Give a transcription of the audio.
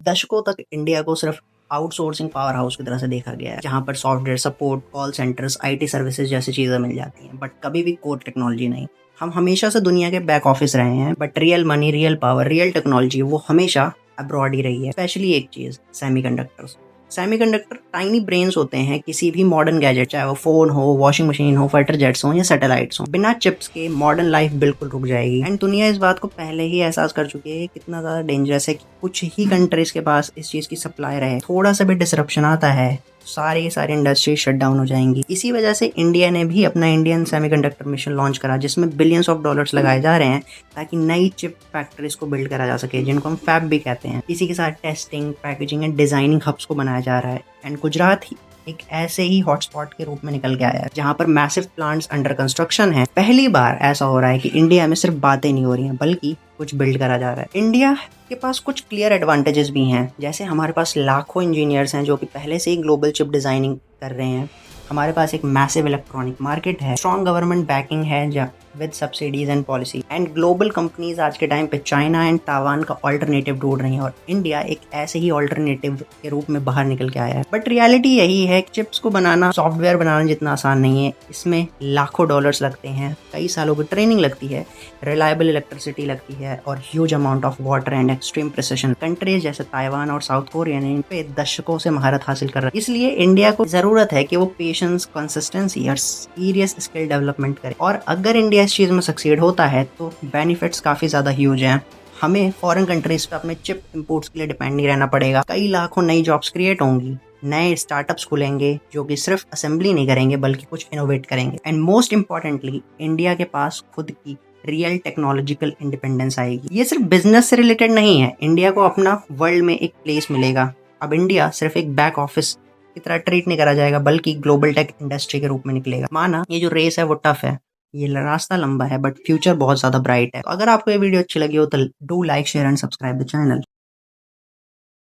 दशकों तक इंडिया को सिर्फ आउटसोर्सिंग पावर हाउस की तरह से देखा गया है, जहां पर software support, call centres, IT services जैसी चीजें मिल जाती हैं, बट कभी भी कोर टेक्नोलॉजी नहीं। हम हमेशा से दुनिया के बैक ऑफिस रहे हैं, but real money, real power, real technology वो हमेशा अब्रॉड ही रही है। स्पेशली एक चीज, सेमीकंडक्टर्स। सेमीकंडक्टर टाइनी ब्रेन्स होते हैं किसी भी मॉडर्न गैजेट, चाहे वो फोन हो, वॉशिंग मशीन हो, फाइटर जेट्स हो या सैटेलाइट्स हो। बिना चिप्स के मॉडर्न लाइफ बिल्कुल रुक जाएगी। एंड दुनिया इस बात को पहले ही एहसास कर चुकी है कितना ज्यादा डेंजरस है कि कुछ ही कंट्रीज के पास इस चीज की सप्लाई रहे। थोड़ा सा भी डिसरप्शन आता है, सारी इंडस्ट्री शट डाउन हो जाएंगी। इसी वजह से इंडिया ने भी अपना इंडियन सेमीकंडक्टर मिशन लॉन्च करा, जिसमें बिलियंस ऑफ डॉलर्स लगाए जा रहे हैं ताकि नई चिप फैक्ट्रीज को बिल्ड करा जा सके, जिनको हम फैब भी कहते हैं। इसी के साथ testing, packaging and designing hubs को बनाया जा रहा है। एंड गुजरात ही एक ऐसे ही हॉटस्पॉट के रूप में निकल के आया है, जहां पर मैसिव प्लांट्स अंडर कंस्ट्रक्शन है। पहली बार ऐसा हो रहा है कि इंडिया में सिर्फ बातें नहीं हो रही हैं, बल्कि कुछ बिल्ड करा जा रहा है। इंडिया के पास कुछ क्लियर एडवांटेजेस भी हैं, जैसे हमारे पास लाखों इंजीनियर्स हैं जो कि पहले से ही ग्लोबल चिप डिजाइनिंग कर रहे हैं। हमारे पास एक मैसिव इलेक्ट्रॉनिक मार्केट है, स्ट्रॉन्ग गवर्नमेंट बैकिंग है with subsidies and policy. And global companies आज के टाइम पे चाइना एंड ताइवान का ऑल्टरनेटिव ढूंढ रही हैं, और इंडिया एक ऐसे ही ऑल्टरनेटिव के रूप में बाहर निकल के आया है। बट रियलिटी यही है कि चिप्स को बनाना सॉफ्टवेयर बनाना जितना आसान नहीं है। इसमें लाखों डॉलर्स लगते हैं, कई सालों की ट्रेनिंग लगती है, रिलायबल इलेक्ट्रिसिटी लगती है, और huge amount of water and extreme precision. Countries जैसे ताइवान और साउथ कोरिया ने इन पे दशकों से महारत हासिल कर रही है। इसलिए इंडिया को जरूरत है कि वो पेशेंस, कंसिस्टेंसी और सीरियस स्किल डेवलपमेंट करे। और अगर इंडिया इस चीज में सक्सीड होता है तो बेनिफिट्स काफी ज्यादा ह्यूज हैं। हमें फॉरेन कंट्रीज पे अपने चिप इंपोर्ट्स के लिए डिपेंड नहीं रहना पड़ेगा। कई लाखों नई जॉब्स क्रिएट होंगी, नए स्टार्टअप्स खुलेंगे जो कि सिर्फ असेंबली नहीं करेंगे बल्कि कुछ इनोवेट करेंगे। एंड मोस्ट इंपॉर्टेंटली, इंडिया के पास खुद की रियल टेक्नोलॉजिकल इंडिपेंडेंस आएगी। ये सिर्फ बिजनेस से रिलेटेड नहीं है, इंडिया को अपना वर्ल्ड में एक प्लेस मिलेगा। अब इंडिया सिर्फ एक बैक ऑफिस की तरह ट्रीट नहीं करा जाएगा, बल्कि ग्लोबल टेक इंडस्ट्री के रूप में निकलेगा। माना ये जो रेस है वो टफ है, ये रास्ता लंबा है, बट फ्यूचर बहुत ज्यादा ब्राइट है। तो अगर आपको ये वीडियो अच्छी लगी हो तो do like, share and subscribe the channel.